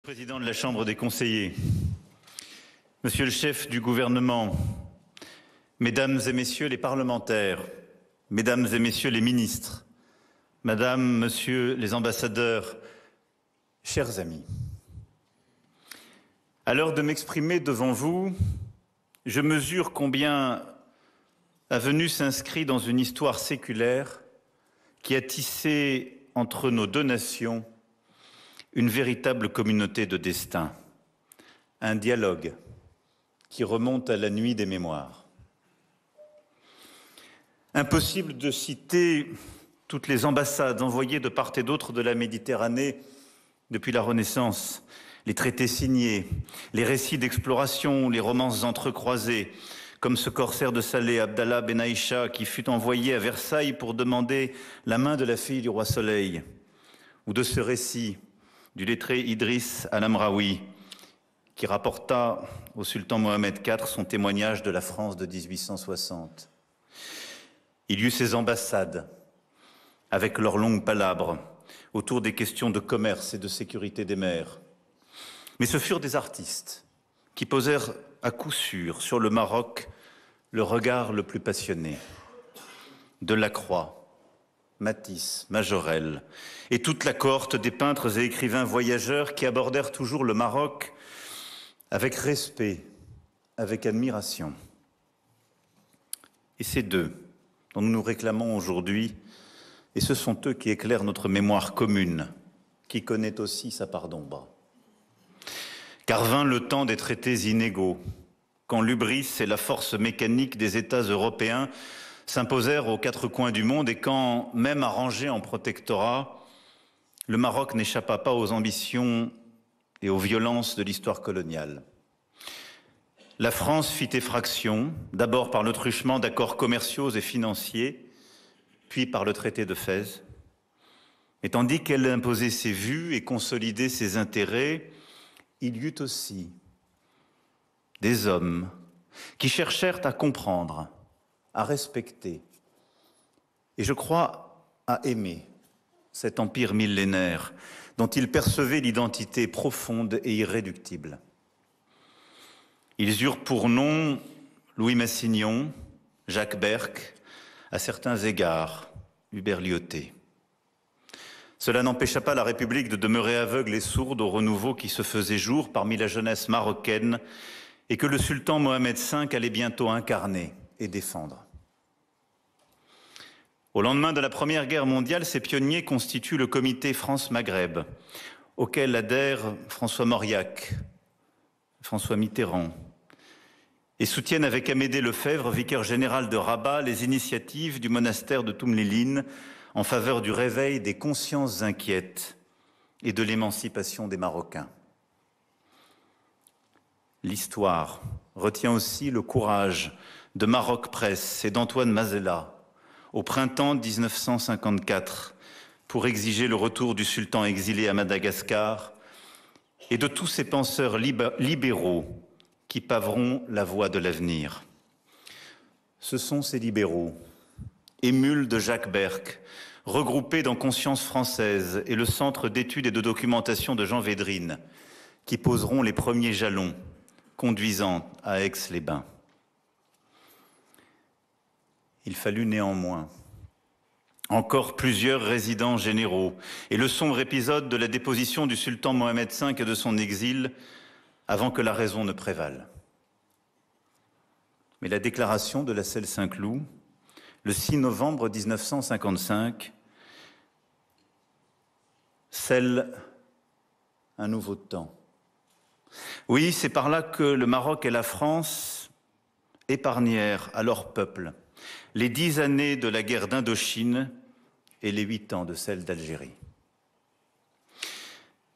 Président de la Chambre des conseillers, Monsieur le chef du gouvernement, Mesdames et Messieurs les parlementaires, Mesdames et Messieurs les ministres, Madame, Monsieur les ambassadeurs, chers amis, à l'heure de m'exprimer devant vous, je mesure combien la venue s'inscrit dans une histoire séculaire qui a tissé entre nos deux nations une véritable communauté de destin, un dialogue qui remonte à la nuit des mémoires. Impossible de citer toutes les ambassades envoyées de part et d'autre de la Méditerranée depuis la Renaissance, les traités signés, les récits d'exploration, les romances entrecroisées, comme ce corsaire de Salé, Abdallah Ben Aïcha, qui fut envoyé à Versailles pour demander la main de la fille du roi Soleil, ou de ce récit du lettré Idriss Al-Amraoui, qui rapporta au sultan Mohamed IV son témoignage de la France de 1860. Il y eut ces ambassades, avec leurs longues palabres, autour des questions de commerce et de sécurité des mers. Mais ce furent des artistes qui posèrent à coup sûr sur le Maroc le regard le plus passionné. Delacroix, Matisse, Majorelle et toute la cohorte des peintres et écrivains voyageurs qui abordèrent toujours le Maroc avec respect, avec admiration. Et ces deux dont nous nous réclamons aujourd'hui, et ce sont eux qui éclairent notre mémoire commune, qui connaît aussi sa part d'ombre. Car vint le temps des traités inégaux, quand l'hubris et la force mécanique des États européens s'imposèrent aux quatre coins du monde et quand, même arrangé en protectorat, le Maroc n'échappa pas aux ambitions et aux violences de l'histoire coloniale. La France fit effraction, d'abord par le truchement d'accords commerciaux et financiers, puis par le traité de Fès. Et tandis qu'elle imposait ses vues et consolidait ses intérêts, il y eut aussi des hommes qui cherchèrent à comprendre, à respecter, et je crois à aimer cet empire millénaire dont ils percevaient l'identité profonde et irréductible. Ils eurent pour nom Louis Massignon, Jacques Berck, à certains égards, Hubert Lyautey. Cela n'empêcha pas la République de demeurer aveugle et sourde au renouveau qui se faisait jour parmi la jeunesse marocaine et que le sultan Mohamed V allait bientôt incarner et défendre. Au lendemain de la Première Guerre mondiale, ces pionniers constituent le comité France-Maghreb, auquel adhèrent François Mauriac, François Mitterrand, et soutiennent avec Amédée Lefebvre, vicaire général de Rabat, les initiatives du monastère de Toumliline en faveur du réveil des consciences inquiètes et de l'émancipation des Marocains. L'histoire retient aussi le courage de Maroc Presse et d'Antoine Mazella au printemps 1954 pour exiger le retour du sultan exilé à Madagascar et de tous ces penseurs libéraux qui paveront la voie de l'avenir. Ce sont ces libéraux, émules de Jacques Berck, regroupés dans Conscience française et le Centre d'études et de documentation de Jean Védrine, qui poseront les premiers jalons conduisant à Aix-les-Bains. Il fallut néanmoins encore plusieurs résidents généraux et le sombre épisode de la déposition du sultan Mohamed V et de son exil avant que la raison ne prévale. Mais la déclaration de la Selle Saint-Cloud, le 6 novembre 1955, scelle un nouveau temps. Oui, c'est par là que le Maroc et la France épargnèrent à leur peuple les 10 années de la guerre d'Indochine et les 8 ans de celle d'Algérie.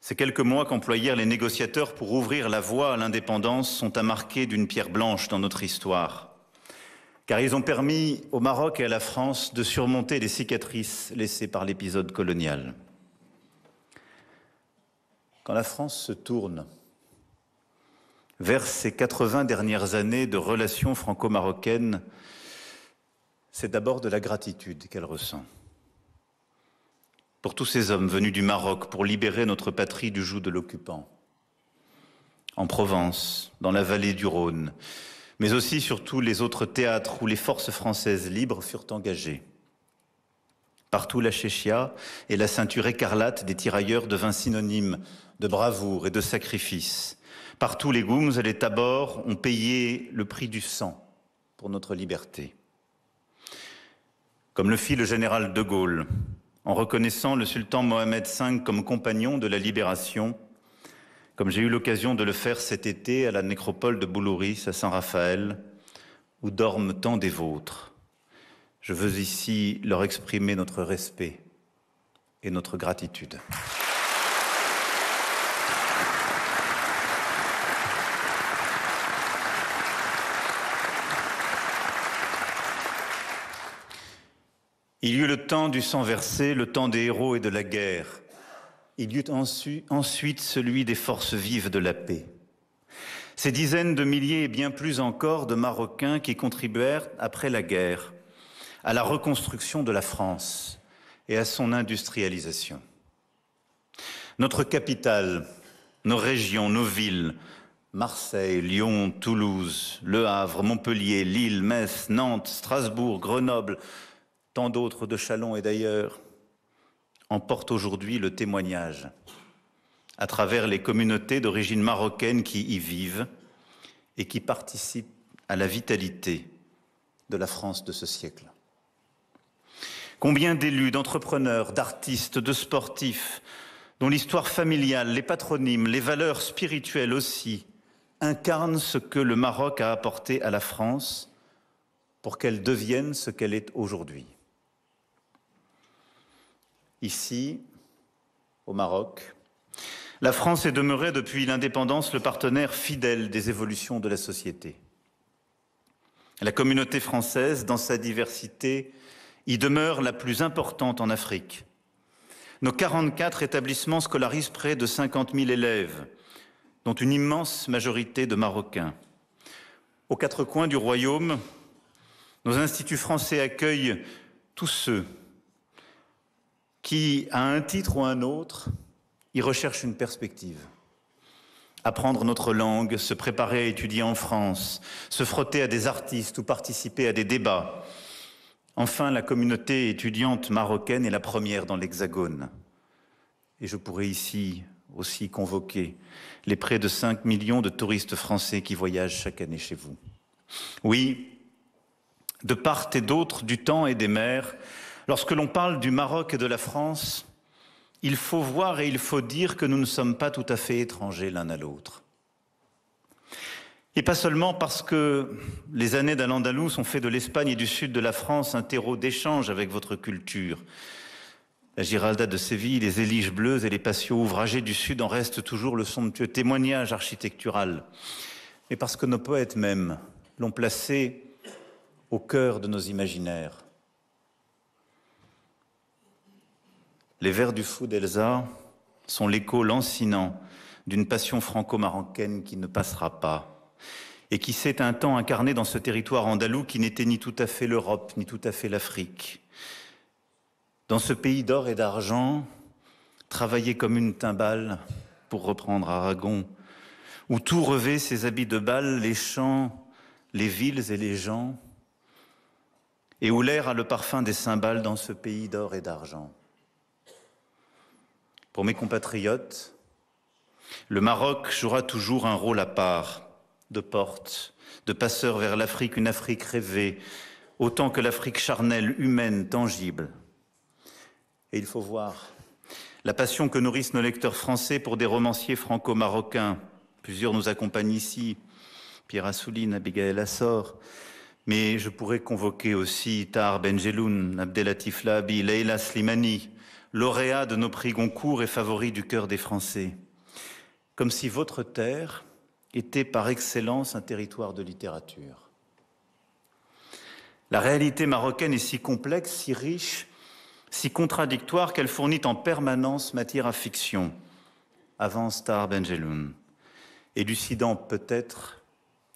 Ces quelques mois qu'employèrent les négociateurs pour ouvrir la voie à l'indépendance sont à marquer d'une pierre blanche dans notre histoire, car ils ont permis au Maroc et à la France de surmonter les cicatrices laissées par l'épisode colonial. Quand la France se tourne vers ces 80 dernières années de relations franco-marocaines, c'est d'abord de la gratitude qu'elle ressent. Pour tous ces hommes venus du Maroc pour libérer notre patrie du joug de l'occupant. en Provence, dans la vallée du Rhône, mais aussi sur tous les autres théâtres où les forces françaises libres furent engagées. Partout la chéchia et la ceinture écarlate des tirailleurs devint synonyme de bravoure et de sacrifice. Partout les goums et les tabors ont payé le prix du sang pour notre liberté. Comme le fit le général de Gaulle, en reconnaissant le sultan Mohamed V comme compagnon de la libération, comme j'ai eu l'occasion de le faire cet été à la nécropole de Boulouris à Saint-Raphaël, où dorment tant des vôtres. Je veux ici leur exprimer notre respect et notre gratitude. Il y eut le temps du sang versé, le temps des héros et de la guerre. Il y eut ensuite celui des forces vives de la paix. Ces dizaines de milliers et bien plus encore de Marocains qui contribuèrent, après la guerre, à la reconstruction de la France et à son industrialisation. Notre capitale, nos régions, nos villes, Marseille, Lyon, Toulouse, Le Havre, Montpellier, Lille, Metz, Nantes, Strasbourg, Grenoble, tant d'autres de Châlons et d'ailleurs, en portent aujourd'hui le témoignage à travers les communautés d'origine marocaine qui y vivent et qui participent à la vitalité de la France de ce siècle. Combien d'élus, d'entrepreneurs, d'artistes, de sportifs, dont l'histoire familiale, les patronymes, les valeurs spirituelles aussi, incarnent ce que le Maroc a apporté à la France pour qu'elle devienne ce qu'elle est aujourd'hui. Ici, au Maroc, la France est demeurée depuis l'indépendance le partenaire fidèle des évolutions de la société. La communauté française, dans sa diversité, y demeure la plus importante en Afrique. Nos 44 établissements scolarisent près de 50 000 élèves, dont une immense majorité de Marocains. Aux quatre coins du royaume, nos instituts français accueillent tous ceux qui, à un titre ou un autre, y recherchent une perspective. Apprendre notre langue, se préparer à étudier en France, se frotter à des artistes ou participer à des débats. Enfin, la communauté étudiante marocaine est la première dans l'Hexagone. Et je pourrais ici aussi convoquer les près de 5 millions de touristes français qui voyagent chaque année chez vous. Oui, de part et d'autre du temps et des mers, lorsque l'on parle du Maroc et de la France, il faut voir et il faut dire que nous ne sommes pas tout à fait étrangers l'un à l'autre. Et pas seulement parce que les années d'Al-Andalus ont fait de l'Espagne et du sud de la France un terreau d'échange avec votre culture. La Giralda de Séville, les Éliges bleues et les patios ouvragés du sud en restent toujours le somptueux témoignage architectural. Mais parce que nos poètes même l'ont placé au cœur de nos imaginaires. Les vers du fou d'Elsa sont l'écho lancinant d'une passion franco-marocaine qui ne passera pas et qui s'est un temps incarnée dans ce territoire andalou qui n'était ni tout à fait l'Europe, ni tout à fait l'Afrique. Dans ce pays d'or et d'argent, travaillé comme une timbale, pour reprendre Aragon, où tout revêt ses habits de bal, les champs, les villes et les gens, et où l'air a le parfum des cymbales dans ce pays d'or et d'argent. Pour mes compatriotes, le Maroc jouera toujours un rôle à part, de porte, de passeur vers l'Afrique, une Afrique rêvée, autant que l'Afrique charnelle, humaine, tangible. Et il faut voir la passion que nourrissent nos lecteurs français pour des romanciers franco-marocains. Plusieurs nous accompagnent ici, Pierre Assouline, Abigail Assor, mais je pourrais convoquer aussi Tahar Benjeloun, Abdelatif Lahabi, Leila Slimani, lauréat de nos prix Goncourt et favori du cœur des Français. Comme si votre terre était par excellence un territoire de littérature. La réalité marocaine est si complexe, si riche, si contradictoire qu'elle fournit en permanence matière à fiction, avance Tahar Benjeloun, élucidant peut-être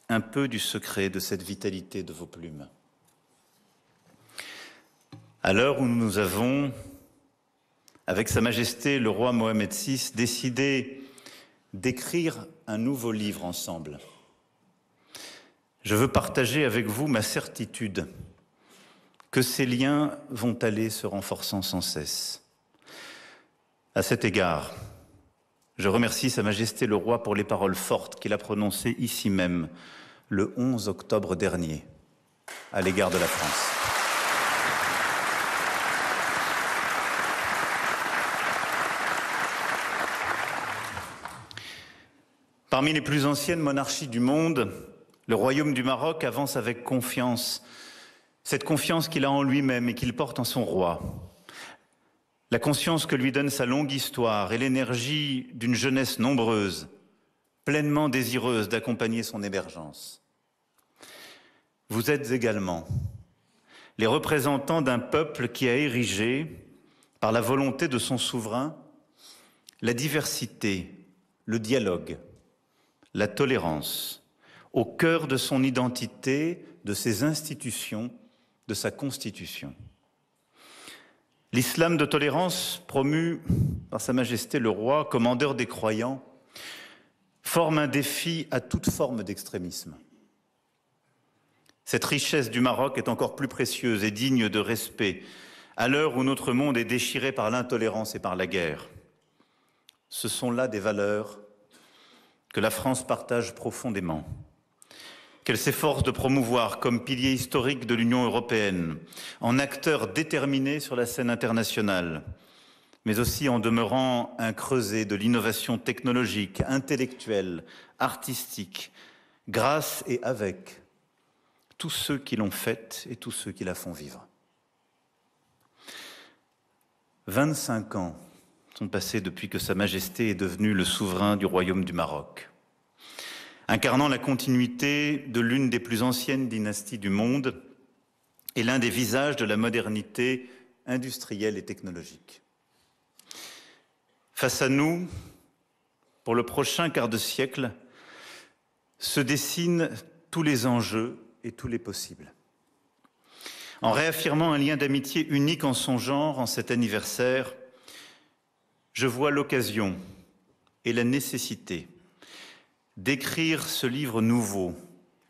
un peu du secret de cette vitalité de vos plumes. À l'heure où nous avons, avec Sa Majesté le roi Mohamed VI, décidé d'écrire un nouveau livre ensemble. Je veux partager avec vous ma certitude que ces liens vont aller se renforçant sans cesse. À cet égard, je remercie Sa Majesté le Roi pour les paroles fortes qu'il a prononcées ici même le 11 octobre dernier à l'égard de la France. Parmi les plus anciennes monarchies du monde, le Royaume du Maroc avance avec confiance, cette confiance qu'il a en lui-même et qu'il porte en son roi. La conscience que lui donne sa longue histoire et l'énergie d'une jeunesse nombreuse, pleinement désireuse d'accompagner son émergence. Vous êtes également les représentants d'un peuple qui a érigé, par la volonté de son souverain, la diversité, le dialogue, la tolérance, au cœur de son identité, de ses institutions, de sa constitution. L'islam de tolérance, promu par Sa Majesté le Roi, commandeur des croyants, forme un défi à toute forme d'extrémisme. Cette richesse du Maroc est encore plus précieuse et digne de respect à l'heure où notre monde est déchiré par l'intolérance et par la guerre. Ce sont là des valeurs que la France partage profondément, qu'elle s'efforce de promouvoir comme pilier historique de l'Union européenne, en acteur déterminé sur la scène internationale, mais aussi en demeurant un creuset de l'innovation technologique, intellectuelle, artistique, grâce et avec tous ceux qui l'ont faite et tous ceux qui la font vivre. 25 ans sont passés depuis que Sa Majesté est devenue le souverain du Royaume du Maroc, incarnant la continuité de l'une des plus anciennes dynasties du monde et l'un des visages de la modernité industrielle et technologique. Face à nous, pour le prochain quart de siècle, se dessinent tous les enjeux et tous les possibles. En réaffirmant un lien d'amitié unique en son genre en cet anniversaire, je vois l'occasion et la nécessité d'écrire ce livre nouveau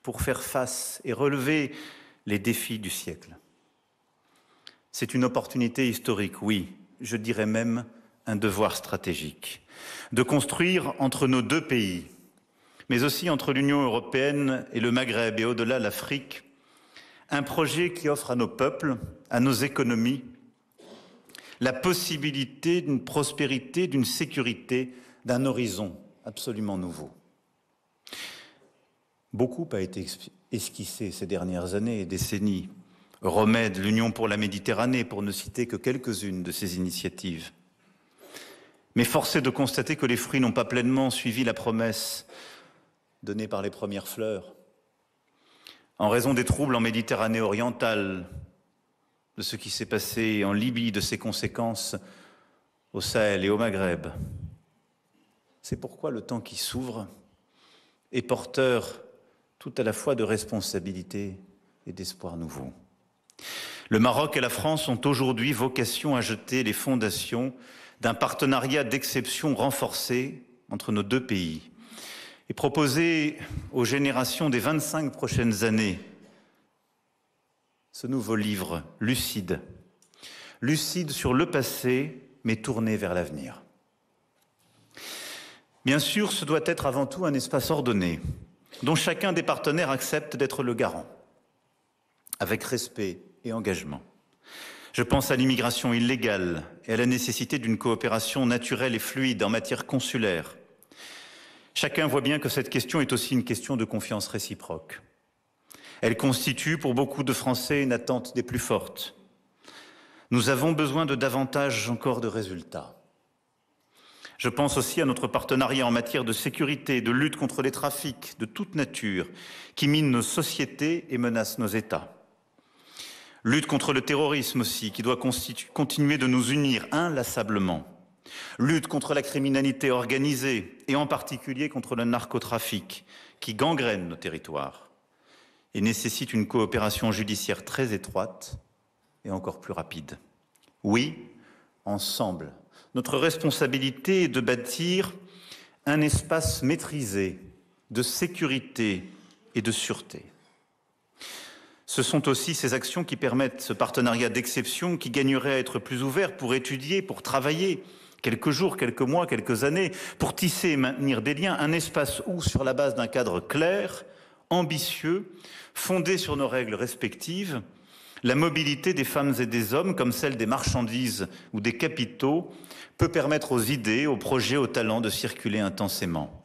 pour faire face et relever les défis du siècle. C'est une opportunité historique, oui, je dirais même un devoir stratégique, de construire entre nos deux pays, mais aussi entre l'Union européenne et le Maghreb et au-delà l'Afrique, un projet qui offre à nos peuples, à nos économies, la possibilité d'une prospérité, d'une sécurité, d'un horizon absolument nouveau. Beaucoup a été esquissé ces dernières années et décennies. Remède, l'Union pour la Méditerranée, pour ne citer que quelques-unes de ces initiatives. Mais force est de constater que les fruits n'ont pas pleinement suivi la promesse donnée par les premières fleurs, en raison des troubles en Méditerranée orientale, de ce qui s'est passé en Libye, de ses conséquences au Sahel et au Maghreb. C'est pourquoi le temps qui s'ouvre est porteur tout à la fois de responsabilité et d'espoir nouveau. Le Maroc et la France ont aujourd'hui vocation à jeter les fondations d'un partenariat d'exception renforcé entre nos deux pays et proposer aux générations des 25 prochaines années ce nouveau livre lucide, lucide sur le passé, mais tourné vers l'avenir. Bien sûr, ce doit être avant tout un espace ordonné, dont chacun des partenaires accepte d'être le garant, avec respect et engagement. Je pense à l'immigration illégale et à la nécessité d'une coopération naturelle et fluide en matière consulaire. Chacun voit bien que cette question est aussi une question de confiance réciproque. Elle constitue pour beaucoup de Français une attente des plus fortes. Nous avons besoin de davantage encore de résultats. Je pense aussi à notre partenariat en matière de sécurité, de lutte contre les trafics de toute nature qui minent nos sociétés et menacent nos États. Lutte contre le terrorisme aussi, qui doit continuer de nous unir inlassablement. Lutte contre la criminalité organisée et en particulier contre le narcotrafic qui gangrène nos territoires et nécessite une coopération judiciaire très étroite et encore plus rapide. Oui, ensemble, notre responsabilité est de bâtir un espace maîtrisé de sécurité et de sûreté. Ce sont aussi ces actions qui permettent ce partenariat d'exception qui gagnerait à être plus ouvert pour étudier, pour travailler quelques jours, quelques mois, quelques années, pour tisser et maintenir des liens, un espace où, sur la base d'un cadre clair, ambitieux, fondé sur nos règles respectives, la mobilité des femmes et des hommes, comme celle des marchandises ou des capitaux, peut permettre aux idées, aux projets, aux talents de circuler intensément.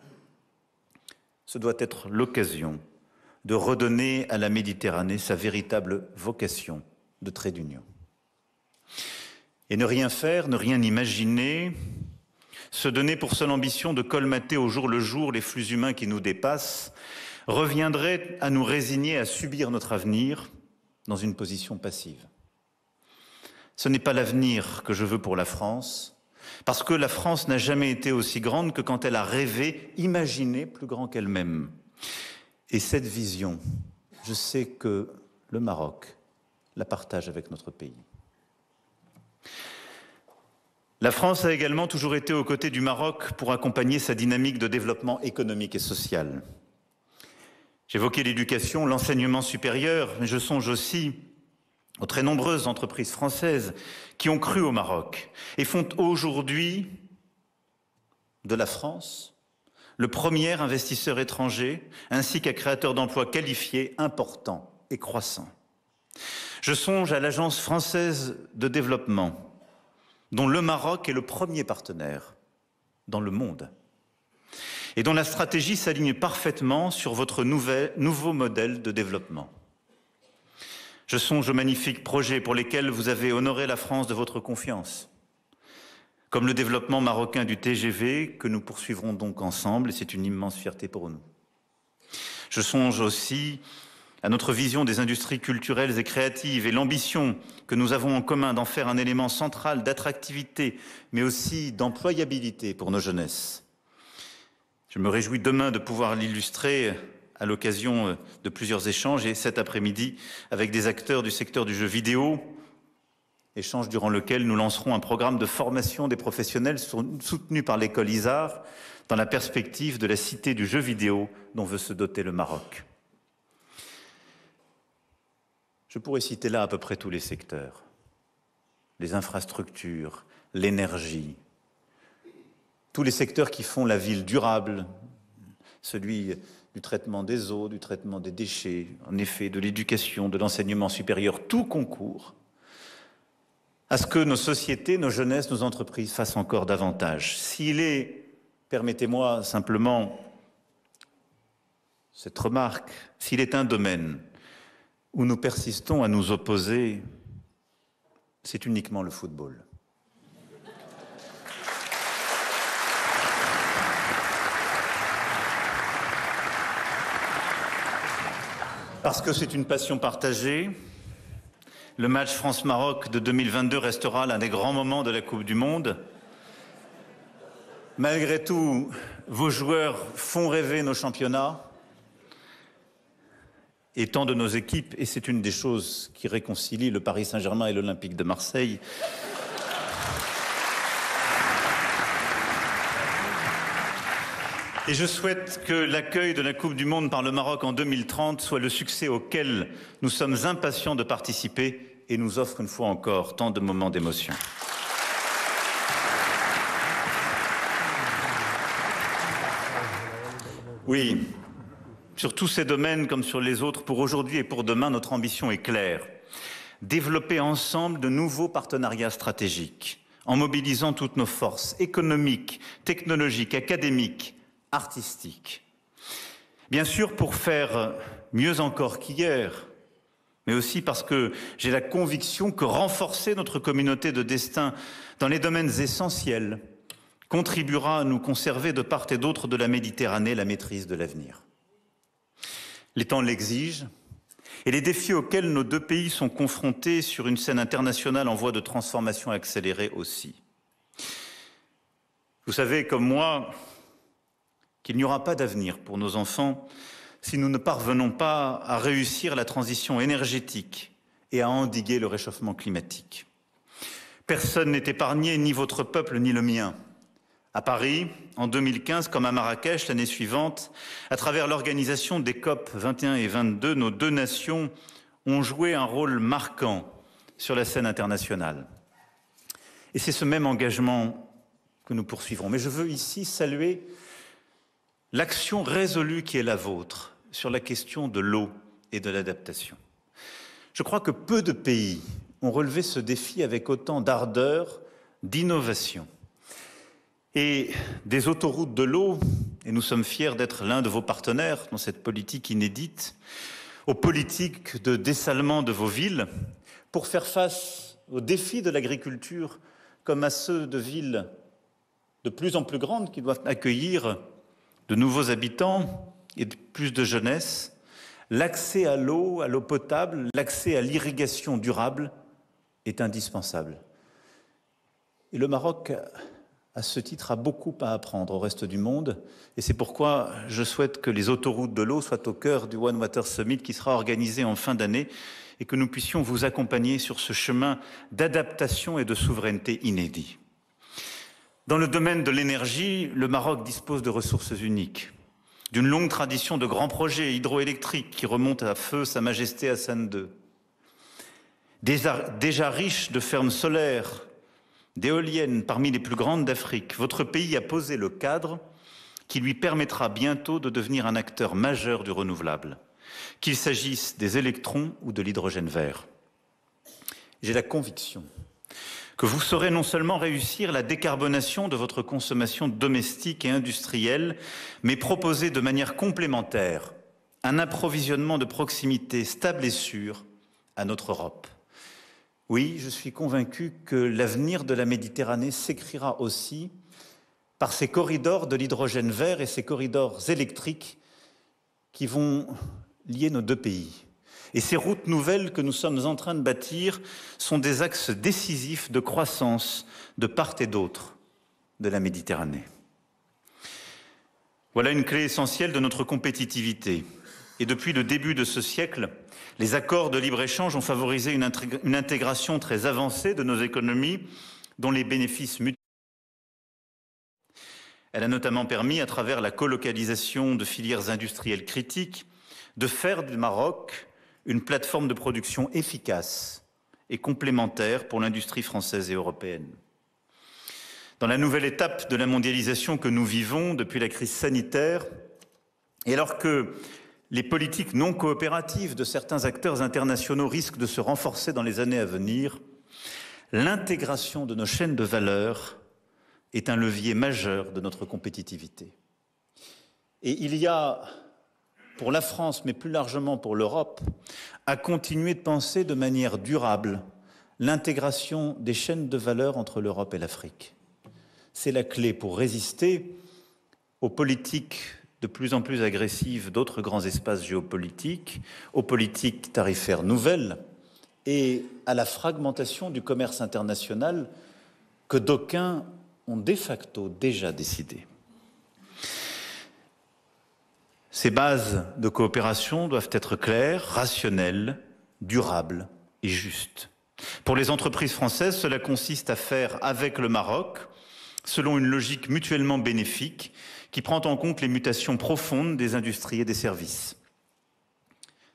Ce doit être l'occasion de redonner à la Méditerranée sa véritable vocation de trait d'union. Et ne rien faire, ne rien imaginer, se donner pour seule ambition de colmater au jour le jour les flux humains qui nous dépassent, reviendrait à nous résigner à subir notre avenir dans une position passive. Ce n'est pas l'avenir que je veux pour la France, parce que la France n'a jamais été aussi grande que quand elle a rêvé, imaginé plus grand qu'elle-même. Et cette vision, je sais que le Maroc la partage avec notre pays. La France a également toujours été aux côtés du Maroc pour accompagner sa dynamique de développement économique et social. J'évoquais l'éducation, l'enseignement supérieur, mais je songe aussi aux très nombreuses entreprises françaises qui ont cru au Maroc et font aujourd'hui de la France le premier investisseur étranger, ainsi qu'un créateur d'emplois qualifiés, importants et croissants. Je songe à l'Agence française de développement, dont le Maroc est le premier partenaire dans le monde, et dont la stratégie s'aligne parfaitement sur votre nouveau modèle de développement. Je songe aux magnifiques projets pour lesquels vous avez honoré la France de votre confiance, comme le développement marocain du TGV, que nous poursuivrons donc ensemble, et c'est une immense fierté pour nous. Je songe aussi à notre vision des industries culturelles et créatives et l'ambition que nous avons en commun d'en faire un élément central d'attractivité, mais aussi d'employabilité pour nos jeunesses. Je me réjouis demain de pouvoir l'illustrer à l'occasion de plusieurs échanges, et cet après-midi avec des acteurs du secteur du jeu vidéo, échange durant lequel nous lancerons un programme de formation des professionnels soutenu par l'école ISAR dans la perspective de la cité du jeu vidéo dont veut se doter le Maroc. Je pourrais citer là à peu près tous les secteurs, les infrastructures, l'énergie, tous les secteurs qui font la ville durable, celui du traitement des eaux, du traitement des déchets, en effet, de l'éducation, de l'enseignement supérieur, tout concourt à ce que nos sociétés, nos jeunesses, nos entreprises fassent encore davantage. S'il est, permettez-moi simplement cette remarque, s'il est un domaine où nous persistons à nous opposer, c'est uniquement le football. Parce que c'est une passion partagée. Le match France-Maroc de 2022 restera l'un des grands moments de la Coupe du Monde. Malgré tout, vos joueurs font rêver nos championnats et tant de nos équipes, et c'est une des choses qui réconcilie le Paris Saint-Germain et l'Olympique de Marseille. Et je souhaite que l'accueil de la Coupe du Monde par le Maroc en 2030 soit le succès auquel nous sommes impatients de participer et nous offre une fois encore tant de moments d'émotion. Oui, sur tous ces domaines comme sur les autres, pour aujourd'hui et pour demain, notre ambition est claire. Développer ensemble de nouveaux partenariats stratégiques en mobilisant toutes nos forces économiques, technologiques, académiques, artistique. Bien sûr pour faire mieux encore qu'hier, mais aussi parce que j'ai la conviction que renforcer notre communauté de destin dans les domaines essentiels contribuera à nous conserver de part et d'autre de la Méditerranée la maîtrise de l'avenir. Les temps l'exigent et les défis auxquels nos deux pays sont confrontés sur une scène internationale en voie de transformation accélérée aussi. Vous savez comme moi qu'il n'y aura pas d'avenir pour nos enfants si nous ne parvenons pas à réussir la transition énergétique et à endiguer le réchauffement climatique. Personne n'est épargné, ni votre peuple, ni le mien. À Paris, en 2015, comme à Marrakech l'année suivante, à travers l'organisation des COP 21 et 22, nos deux nations ont joué un rôle marquant sur la scène internationale. Et c'est ce même engagement que nous poursuivrons. Mais je veux ici saluer l'action résolue qui est la vôtre sur la question de l'eau et de l'adaptation. Je crois que peu de pays ont relevé ce défi avec autant d'ardeur, d'innovation. Et des autoroutes de l'eau, et nous sommes fiers d'être l'un de vos partenaires dans cette politique inédite, aux politiques de dessalement de vos villes, pour faire face aux défis de l'agriculture comme à ceux de villes de plus en plus grandes qui doivent accueillir de nouveaux habitants et plus de jeunesse, l'accès à l'eau potable, l'accès à l'irrigation durable est indispensable. Et le Maroc, à ce titre, a beaucoup à apprendre au reste du monde. Et c'est pourquoi je souhaite que les autoroutes de l'eau soient au cœur du One Water Summit qui sera organisé en fin d'année et que nous puissions vous accompagner sur ce chemin d'adaptation et de souveraineté inédit. Dans le domaine de l'énergie, le Maroc dispose de ressources uniques, d'une longue tradition de grands projets hydroélectriques qui remontent à feu Sa Majesté Hassan II. Déjà riche de fermes solaires, d'éoliennes parmi les plus grandes d'Afrique, votre pays a posé le cadre qui lui permettra bientôt de devenir un acteur majeur du renouvelable, qu'il s'agisse des électrons ou de l'hydrogène vert. J'ai la conviction que vous saurez non seulement réussir la décarbonation de votre consommation domestique et industrielle, mais proposer de manière complémentaire un approvisionnement de proximité stable et sûr à notre Europe. Oui, je suis convaincu que l'avenir de la Méditerranée s'écrira aussi par ces corridors de l'hydrogène vert et ces corridors électriques qui vont lier nos deux pays. Et ces routes nouvelles que nous sommes en train de bâtir sont des axes décisifs de croissance de part et d'autre de la Méditerranée. Voilà une clé essentielle de notre compétitivité. Et depuis le début de ce siècle, les accords de libre-échange ont favorisé une intégration très avancée de nos économies, dont les bénéfices multiplient. Elle a notamment permis, à travers la colocalisation de filières industrielles critiques, de faire du Maroc une plateforme de production efficace et complémentaire pour l'industrie française et européenne. Dans la nouvelle étape de la mondialisation que nous vivons depuis la crise sanitaire, et alors que les politiques non coopératives de certains acteurs internationaux risquent de se renforcer dans les années à venir, l'intégration de nos chaînes de valeur est un levier majeur de notre compétitivité. Et il y a, pour la France, mais plus largement pour l'Europe, à continuer de penser de manière durable l'intégration des chaînes de valeur entre l'Europe et l'Afrique. C'est la clé pour résister aux politiques de plus en plus agressives d'autres grands espaces géopolitiques, aux politiques tarifaires nouvelles et à la fragmentation du commerce international que d'aucuns ont de facto déjà décidé. Ces bases de coopération doivent être claires, rationnelles, durables et justes. Pour les entreprises françaises, cela consiste à faire avec le Maroc, selon une logique mutuellement bénéfique qui prend en compte les mutations profondes des industries et des services.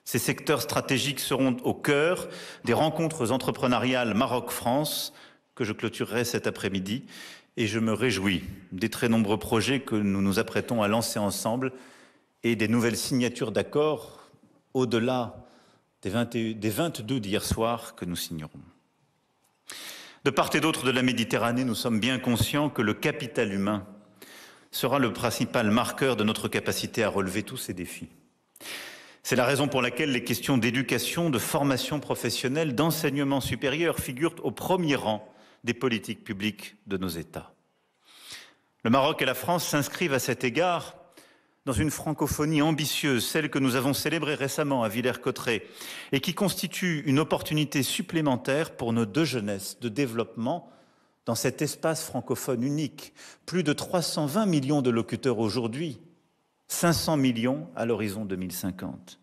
Ces secteurs stratégiques seront au cœur des rencontres entrepreneuriales Maroc-France que je clôturerai cet après-midi et je me réjouis des très nombreux projets que nous nous apprêtons à lancer ensemble et des nouvelles signatures d'accords au-delà des 22 d'hier soir que nous signerons. De part et d'autre de la Méditerranée, nous sommes bien conscients que le capital humain sera le principal marqueur de notre capacité à relever tous ces défis. C'est la raison pour laquelle les questions d'éducation, de formation professionnelle, d'enseignement supérieur figurent au premier rang des politiques publiques de nos États. Le Maroc et la France s'inscrivent à cet égard dans une francophonie ambitieuse, celle que nous avons célébrée récemment à Villers-Cotterêts et qui constitue une opportunité supplémentaire pour nos deux jeunesses de développement dans cet espace francophone unique. Plus de 320 millions de locuteurs aujourd'hui, 500 millions à l'horizon 2050.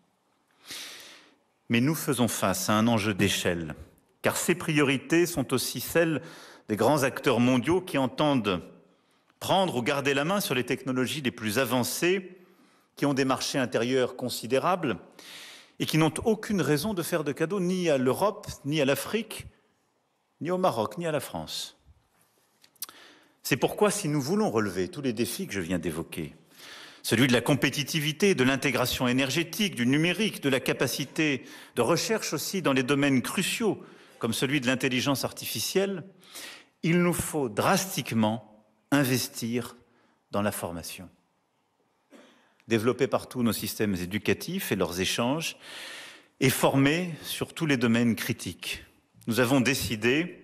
Mais nous faisons face à un enjeu d'échelle, car ces priorités sont aussi celles des grands acteurs mondiaux qui entendent prendre ou garder la main sur les technologies les plus avancées, qui ont des marchés intérieurs considérables et qui n'ont aucune raison de faire de cadeaux ni à l'Europe, ni à l'Afrique, ni au Maroc, ni à la France. C'est pourquoi, si nous voulons relever tous les défis que je viens d'évoquer, celui de la compétitivité, de l'intégration énergétique, du numérique, de la capacité de recherche aussi dans les domaines cruciaux, comme celui de l'intelligence artificielle, il nous faut drastiquement investir dans la formation. Développer partout nos systèmes éducatifs et leurs échanges, et former sur tous les domaines critiques. Nous avons décidé,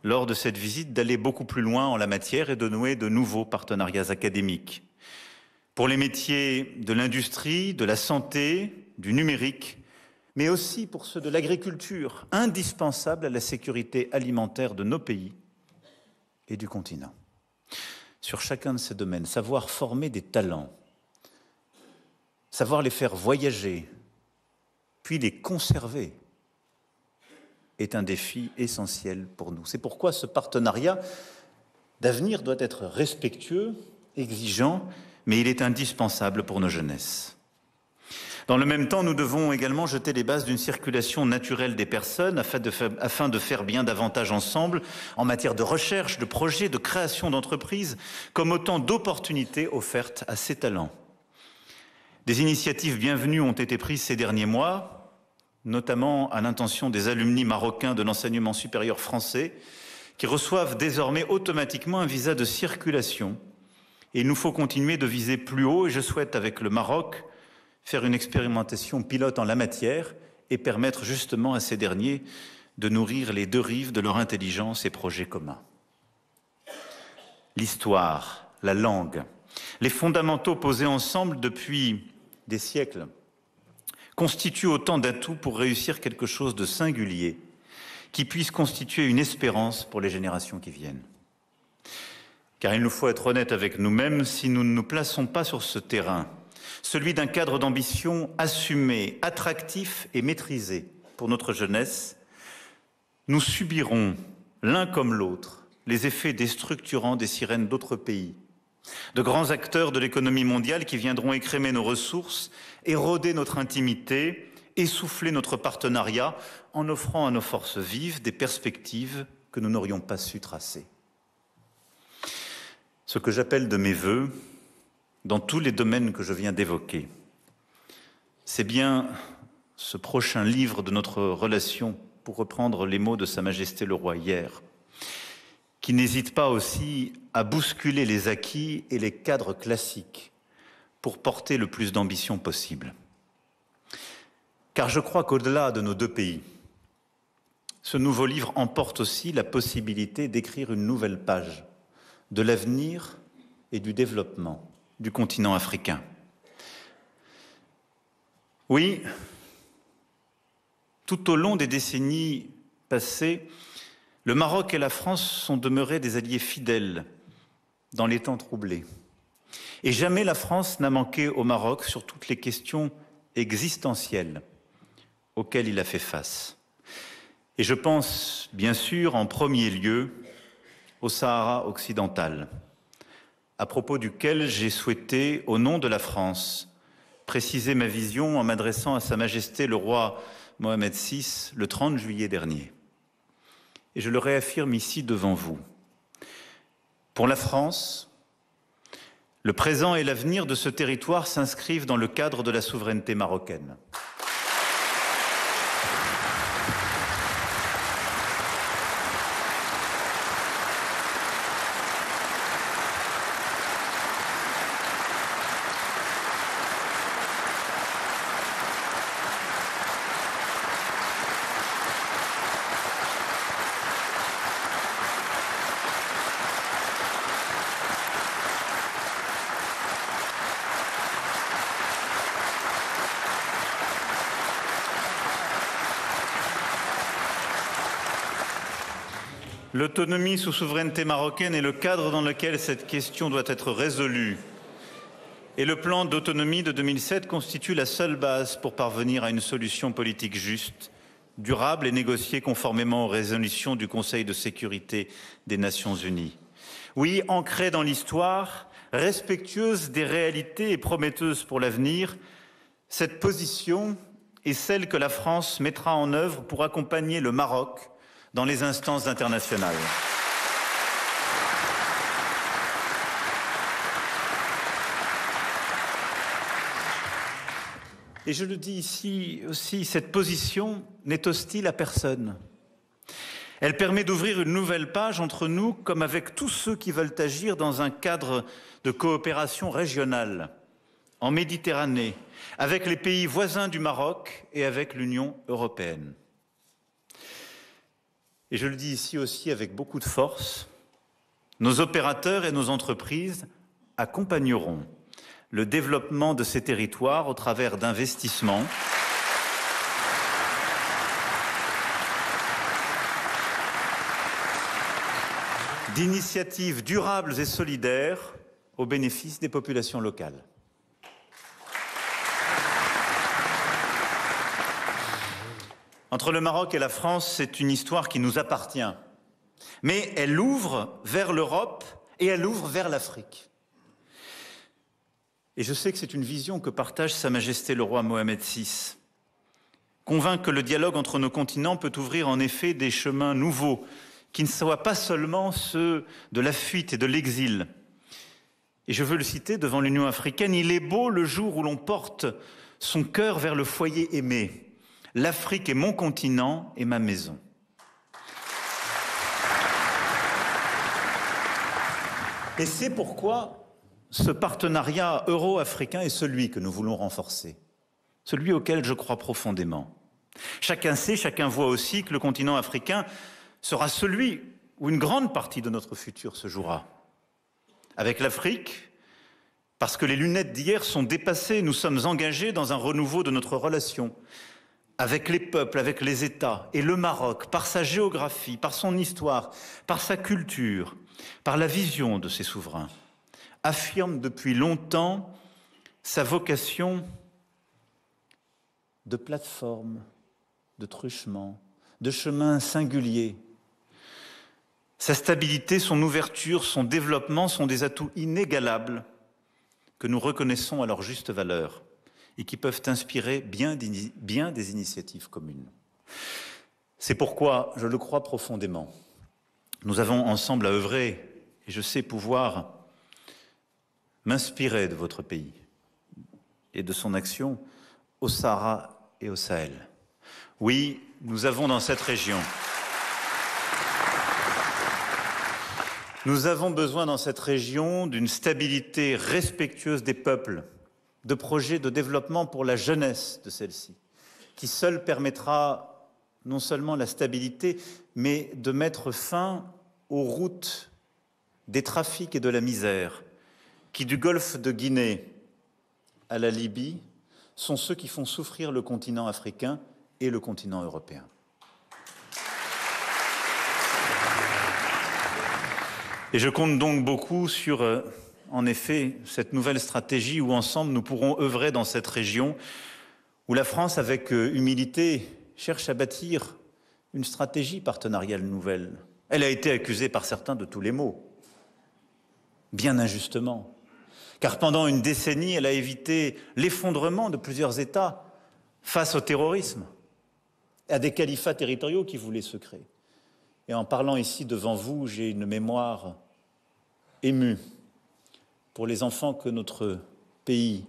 lors de cette visite, d'aller beaucoup plus loin en la matière et de nouer de nouveaux partenariats académiques. Pour les métiers de l'industrie, de la santé, du numérique, mais aussi pour ceux de l'agriculture, indispensables à la sécurité alimentaire de nos pays et du continent. Sur chacun de ces domaines, savoir former des talents, savoir les faire voyager, puis les conserver, est un défi essentiel pour nous. C'est pourquoi ce partenariat d'avenir doit être respectueux, exigeant, mais il est indispensable pour nos jeunesses. Dans le même temps, nous devons également jeter les bases d'une circulation naturelle des personnes afin de faire bien davantage ensemble en matière de recherche, de projets, de création d'entreprises, comme autant d'opportunités offertes à ces talents. Des initiatives bienvenues ont été prises ces derniers mois, notamment à l'intention des alumni marocains de l'enseignement supérieur français, qui reçoivent désormais automatiquement un visa de circulation. Et il nous faut continuer de viser plus haut, et je souhaite, avec le Maroc, faire une expérimentation pilote en la matière et permettre justement à ces derniers de nourrir les deux rives de leur intelligence et projets communs. L'histoire, la langue, les fondamentaux posés ensemble depuis des siècles constituent autant d'atouts pour réussir quelque chose de singulier qui puisse constituer une espérance pour les générations qui viennent. Car il nous faut être honnêtes avec nous-mêmes, si nous ne nous plaçons pas sur ce terrain, celui d'un cadre d'ambition assumé, attractif et maîtrisé pour notre jeunesse, nous subirons, l'un comme l'autre, les effets déstructurants des sirènes d'autres pays, de grands acteurs de l'économie mondiale qui viendront écrémer nos ressources, éroder notre intimité, essouffler notre partenariat en offrant à nos forces vives des perspectives que nous n'aurions pas su tracer. Ce que j'appelle de mes vœux, dans tous les domaines que je viens d'évoquer, c'est bien ce prochain livre de notre relation, pour reprendre les mots de Sa Majesté le Roi hier, qui n'hésite pas aussi à bousculer les acquis et les cadres classiques pour porter le plus d'ambition possible. Car je crois qu'au-delà de nos deux pays, ce nouveau livre emporte aussi la possibilité d'écrire une nouvelle page de l'avenir et du développement du continent africain. Oui, tout au long des décennies passées, le Maroc et la France sont demeurés des alliés fidèles dans les temps troublés. Et jamais la France n'a manqué au Maroc sur toutes les questions existentielles auxquelles il a fait face. Et je pense, bien sûr, en premier lieu, au Sahara occidental, à propos duquel j'ai souhaité, au nom de la France, préciser ma vision en m'adressant à Sa Majesté le roi Mohamed VI le 30 juillet dernier. Et je le réaffirme ici devant vous. Pour la France, le présent et l'avenir de ce territoire s'inscrivent dans le cadre de la souveraineté marocaine. L'autonomie sous souveraineté marocaine est le cadre dans lequel cette question doit être résolue. Et le plan d'autonomie de 2007 constitue la seule base pour parvenir à une solution politique juste, durable et négociée conformément aux résolutions du Conseil de sécurité des Nations Unies. Oui, ancrée dans l'histoire, respectueuse des réalités et prometteuse pour l'avenir, cette position est celle que la France mettra en œuvre pour accompagner le Maroc dans les instances internationales. Et je le dis ici aussi, cette position n'est hostile à personne. Elle permet d'ouvrir une nouvelle page entre nous, comme avec tous ceux qui veulent agir dans un cadre de coopération régionale, en Méditerranée, avec les pays voisins du Maroc et avec l'Union européenne. Et je le dis ici aussi avec beaucoup de force, nos opérateurs et nos entreprises accompagneront le développement de ces territoires au travers d'investissements d'initiatives durables et solidaires au bénéfice des populations locales. Entre le Maroc et la France, c'est une histoire qui nous appartient, mais elle ouvre vers l'Europe et elle ouvre vers l'Afrique. Et je sais que c'est une vision que partage Sa Majesté le roi Mohamed VI, convaincu que le dialogue entre nos continents peut ouvrir en effet des chemins nouveaux, qui ne soient pas seulement ceux de la fuite et de l'exil. Et je veux le citer devant l'Union africaine, il est beau le jour où l'on porte son cœur vers le foyer aimé. L'Afrique est mon continent et ma maison. Et c'est pourquoi ce partenariat euro-africain est celui que nous voulons renforcer, celui auquel je crois profondément. Chacun sait, chacun voit aussi que le continent africain sera celui où une grande partie de notre futur se jouera. Avec l'Afrique, parce que les lunettes d'hier sont dépassées, nous sommes engagés dans un renouveau de notre relation avec les peuples, avec les États. Et le Maroc, par sa géographie, par son histoire, par sa culture, par la vision de ses souverains, affirme depuis longtemps sa vocation de plateforme, de truchement, de chemin singulier. Sa stabilité, son ouverture, son développement sont des atouts inégalables que nous reconnaissons à leur juste valeur et qui peuvent inspirer bien des initiatives communes. C'est pourquoi, je le crois profondément, nous avons ensemble à œuvrer, et je sais pouvoir m'inspirer de votre pays et de son action au Sahara et au Sahel. Oui, nous avons dans cette région, nous avons besoin dans cette région d'une stabilité respectueuse des peuples, de projets de développement pour la jeunesse de celle-ci, qui seule permettra non seulement la stabilité, mais de mettre fin aux routes des trafics et de la misère, qui du golfe de Guinée à la Libye sont ceux qui font souffrir le continent africain et le continent européen. Et je compte donc beaucoup sur, en effet, cette nouvelle stratégie où ensemble nous pourrons œuvrer dans cette région où la France, avec humilité, cherche à bâtir une stratégie partenariale nouvelle. Elle a été accusée par certains de tous les maux, bien injustement. Car pendant une décennie, elle a évité l'effondrement de plusieurs États face au terrorisme, à des califats territoriaux qui voulaient se créer. Et en parlant ici devant vous, j'ai une mémoire émue pour les enfants que notre pays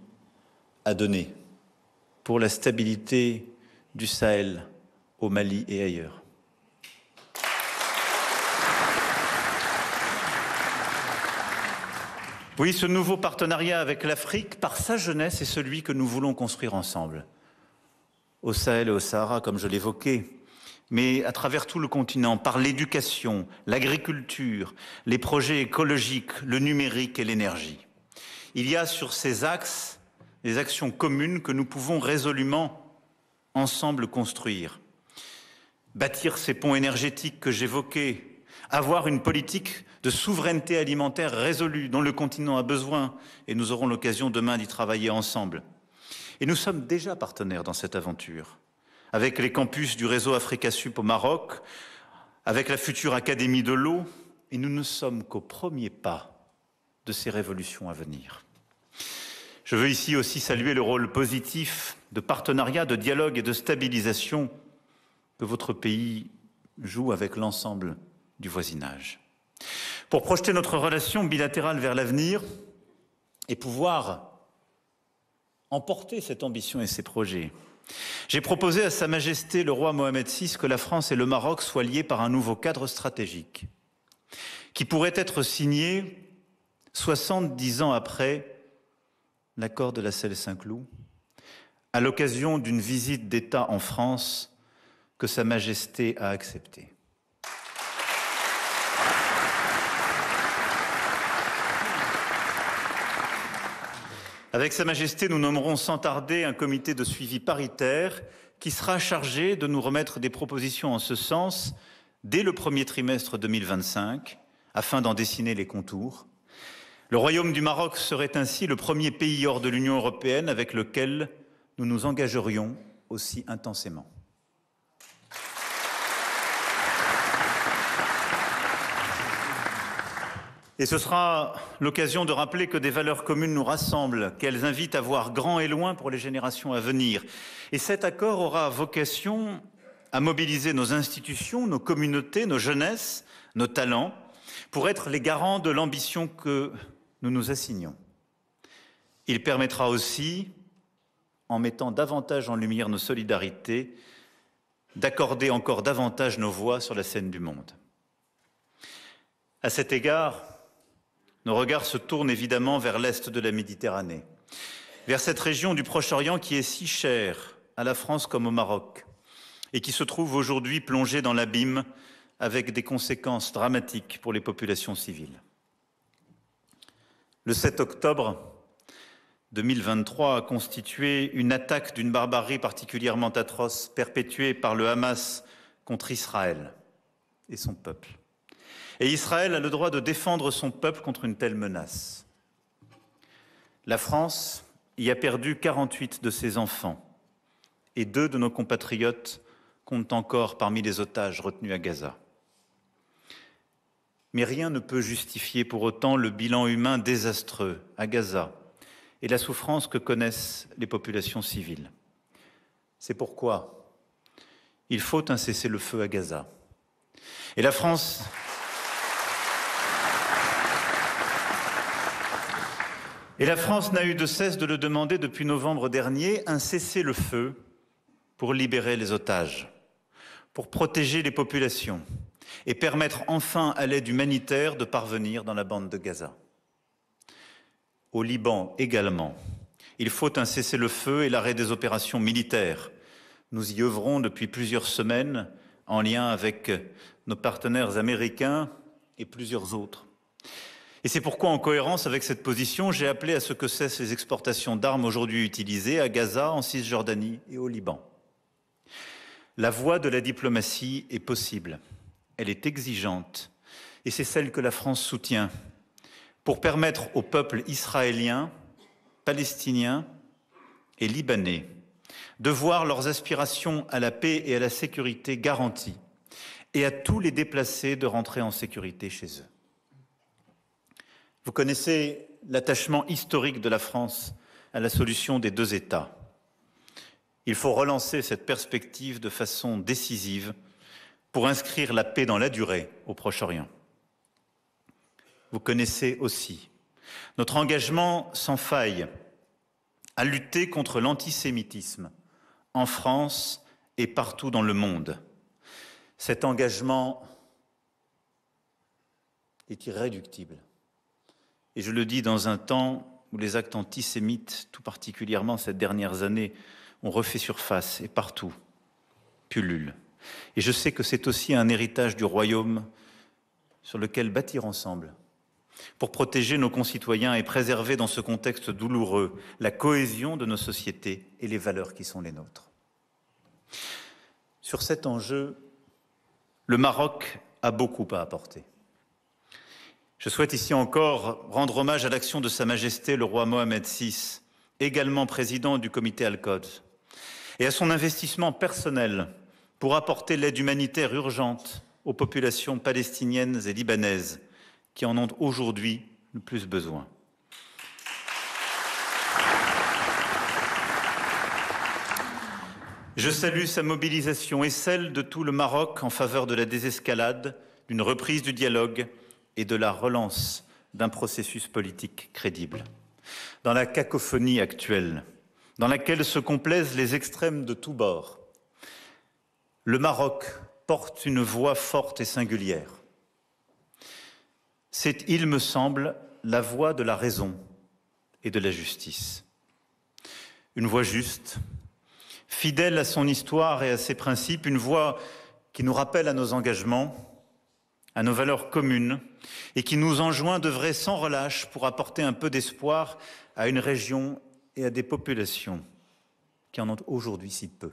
a donnés, pour la stabilité du Sahel, au Mali et ailleurs. Oui, ce nouveau partenariat avec l'Afrique, par sa jeunesse, est celui que nous voulons construire ensemble. Au Sahel et au Sahara, comme je l'évoquais, mais à travers tout le continent, par l'éducation, l'agriculture, les projets écologiques, le numérique et l'énergie. Il y a sur ces axes des actions communes que nous pouvons résolument ensemble construire. Bâtir ces ponts énergétiques que j'évoquais, avoir une politique de souveraineté alimentaire résolue dont le continent a besoin, et nous aurons l'occasion demain d'y travailler ensemble. Et nous sommes déjà partenaires dans cette aventure, avec les campus du réseau Africa Sup au Maroc, avec la future Académie de l'eau et nous ne sommes qu'au premier pas de ces révolutions à venir. Je veux ici aussi saluer le rôle positif de partenariat, de dialogue et de stabilisation que votre pays joue avec l'ensemble du voisinage. Pour projeter notre relation bilatérale vers l'avenir et pouvoir emporter cette ambition et ces projets, j'ai proposé à Sa Majesté le roi Mohamed VI que la France et le Maroc soient liés par un nouveau cadre stratégique qui pourrait être signé 70 ans après l'accord de la Celle-Saint-Cloud, à l'occasion d'une visite d'État en France que Sa Majesté a acceptée. Avec Sa Majesté, nous nommerons sans tarder un comité de suivi paritaire qui sera chargé de nous remettre des propositions en ce sens dès le premier trimestre 2025, afin d'en dessiner les contours. Le Royaume du Maroc serait ainsi le premier pays hors de l'Union européenne avec lequel nous nous engagerions aussi intensément. Et ce sera l'occasion de rappeler que des valeurs communes nous rassemblent, qu'elles invitent à voir grand et loin pour les générations à venir. Et cet accord aura vocation à mobiliser nos institutions, nos communautés, nos jeunesses, nos talents, pour être les garants de l'ambition que nous nous assignons. Il permettra aussi, en mettant davantage en lumière nos solidarités, d'accorder encore davantage nos voix sur la scène du monde. À cet égard, nos regards se tournent évidemment vers l'est de la Méditerranée, vers cette région du Proche-Orient qui est si chère à la France comme au Maroc et qui se trouve aujourd'hui plongée dans l'abîme avec des conséquences dramatiques pour les populations civiles. Le 7 octobre 2023 a constitué une attaque d'une barbarie particulièrement atroce perpétuée par le Hamas contre Israël et son peuple. Et Israël a le droit de défendre son peuple contre une telle menace. La France y a perdu 48 de ses enfants et 2 de nos compatriotes comptent encore parmi les otages retenus à Gaza. Mais rien ne peut justifier pour autant le bilan humain désastreux à Gaza et la souffrance que connaissent les populations civiles. C'est pourquoi il faut un cessez-le-feu à Gaza. Et la France n'a eu de cesse de le demander depuis novembre dernier, un cessez-le-feu pour libérer les otages, pour protéger les populations et permettre enfin à l'aide humanitaire de parvenir dans la bande de Gaza. Au Liban également, il faut un cessez-le-feu et l'arrêt des opérations militaires. Nous y œuvrons depuis plusieurs semaines en lien avec nos partenaires américains et plusieurs autres. Et c'est pourquoi, en cohérence avec cette position, j'ai appelé à ce que cessent les exportations d'armes aujourd'hui utilisées à Gaza, en Cisjordanie et au Liban. La voie de la diplomatie est possible. Elle est exigeante et c'est celle que la France soutient pour permettre au peuple israélien, palestinien et libanais de voir leurs aspirations à la paix et à la sécurité garanties et à tous les déplacés de rentrer en sécurité chez eux. Vous connaissez l'attachement historique de la France à la solution des 2 États. Il faut relancer cette perspective de façon décisive pour inscrire la paix dans la durée au Proche-Orient. Vous connaissez aussi notre engagement sans faille à lutter contre l'antisémitisme en France et partout dans le monde. Cet engagement est irréductible. Et je le dis dans un temps où les actes antisémites, tout particulièrement ces dernières années, ont refait surface et partout pullulent. Et je sais que c'est aussi un héritage du royaume sur lequel bâtir ensemble pour protéger nos concitoyens et préserver dans ce contexte douloureux la cohésion de nos sociétés et les valeurs qui sont les nôtres. Sur cet enjeu, le Maroc a beaucoup à apporter. Je souhaite ici encore rendre hommage à l'action de Sa Majesté le roi Mohamed VI, également président du comité Al-Quds, et à son investissement personnel pour apporter l'aide humanitaire urgente aux populations palestiniennes et libanaises qui en ont aujourd'hui le plus besoin. Je salue sa mobilisation et celle de tout le Maroc en faveur de la désescalade, d'une reprise du dialogue et de la relance d'un processus politique crédible. Dans la cacophonie actuelle, dans laquelle se complaisent les extrêmes de tous bords, le Maroc porte une voix forte et singulière. C'est, il me semble, la voix de la raison et de la justice. Une voix juste, fidèle à son histoire et à ses principes, une voix qui nous rappelle à nos engagements, à nos valeurs communes et qui nous enjoint d'œuvrer sans relâche pour apporter un peu d'espoir à une région et à des populations qui en ont aujourd'hui si peu.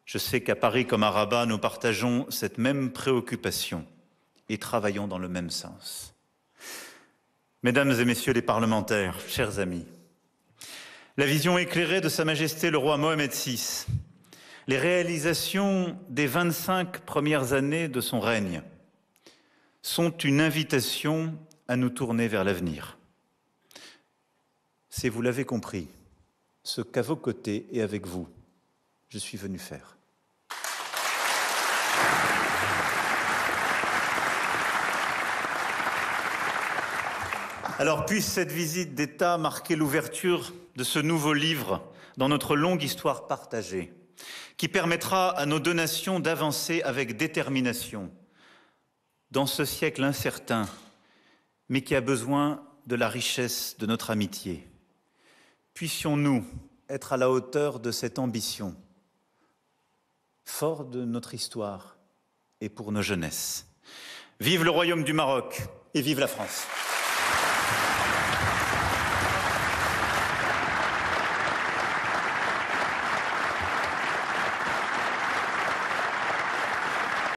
Je sais qu'à Paris comme à Rabat, nous partageons cette même préoccupation et travaillons dans le même sens. Mesdames et messieurs les parlementaires, chers amis, la vision éclairée de Sa Majesté le roi Mohamed VI, les réalisations des 25 premières années de son règne sont une invitation à nous tourner vers l'avenir. C'est, vous l'avez compris, ce qu'à vos côtés et avec vous, je suis venu faire. Alors puisse cette visite d'État marquer l'ouverture de ce nouveau livre dans notre longue histoire partagée, qui permettra à nos deux nations d'avancer avec détermination dans ce siècle incertain, mais qui a besoin de la richesse de notre amitié. Puissions-nous être à la hauteur de cette ambition, fort de notre histoire et pour nos jeunesses. Vive le Royaume du Maroc et vive la France!